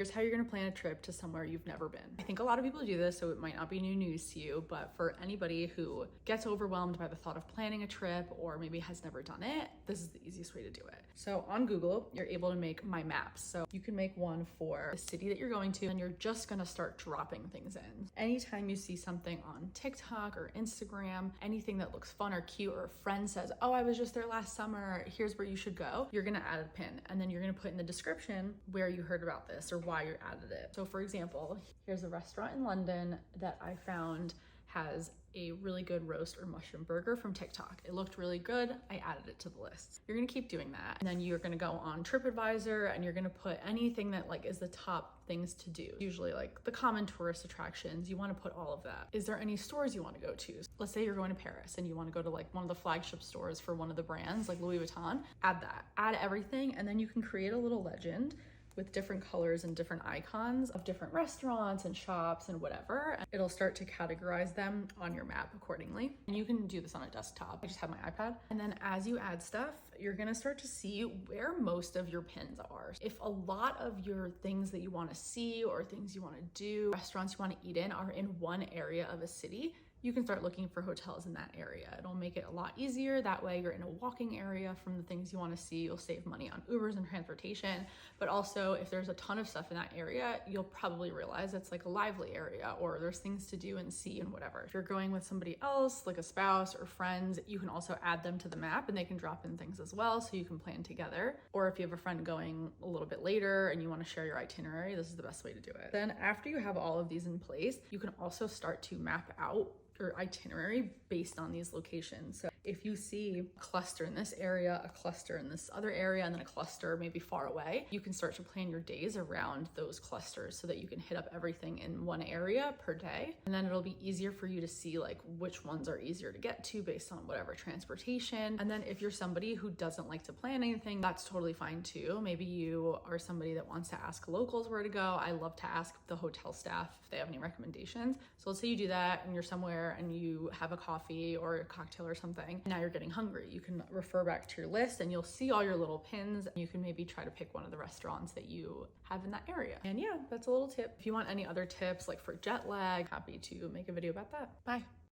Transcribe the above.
Here's how you're gonna plan a trip to somewhere you've never been. I think a lot of people do this, so it might not be new news to you, but for anybody who gets overwhelmed by the thought of planning a trip or maybe has never done it, this is the easiest way to do it. So on Google, you're able to make My Maps. So you can make one for the city that you're going to, and you're just gonna start dropping things in. Anytime you see something on TikTok or Instagram, anything that looks fun or cute, or a friend says, oh, I was just there last summer, here's where you should go, you're gonna add a pin, and then you're gonna put in the description where you heard about this or why you added it. So for example, here's a restaurant in London that I found has a really good roast or mushroom burger from TikTok. It looked really good. I added it to the list. You're gonna keep doing that. And then you're gonna go on TripAdvisor and you're gonna put anything that like is the top things to do. Usually like the common tourist attractions, you wanna put all of that. Is there any stores you wanna go to? Let's say you're going to Paris and you wanna go to like one of the flagship stores for one of the brands like Louis Vuitton. Add that, add everything, and then you can create a little legend with different colors and different icons of different restaurants and shops and whatever. It'll start to categorize them on your map accordingly. And you can do this on a desktop. I just have my iPad. And then as you add stuff, you're gonna start to see where most of your pins are. If a lot of your things that you wanna see or things you wanna do, restaurants you wanna eat in are in one area of a city, you can start looking for hotels in that area. It'll make it a lot easier. That way you're in a walking area from the things you wanna see. You'll save money on Ubers and transportation, but also if there's a ton of stuff in that area, you'll probably realize it's like a lively area or there's things to do and see and whatever. If you're going with somebody else, like a spouse or friends, you can also add them to the map and they can drop in things as well so you can plan together. Or if you have a friend going a little bit later and you wanna share your itinerary, this is the best way to do it. Then after you have all of these in place, you can also start to map out your itinerary based on these locations. So if you see a cluster in this area, a cluster in this other area, and then a cluster maybe far away, you can start to plan your days around those clusters so that you can hit up everything in one area per day. And then it'll be easier for you to see like which ones are easier to get to based on whatever transportation. And then if you're somebody who doesn't like to plan anything, that's totally fine too. Maybe you are somebody that wants to ask locals where to go. I love to ask the hotel staff if they have any recommendations. So let's say you do that and you're somewhere and you have a coffee or a cocktail or something, and now you're getting hungry. You can refer back to your list and you'll see all your little pins. You can maybe try to pick one of the restaurants that you have in that area. And yeah, that's a little tip. If you want any other tips like for jet lag, happy to make a video about that. Bye.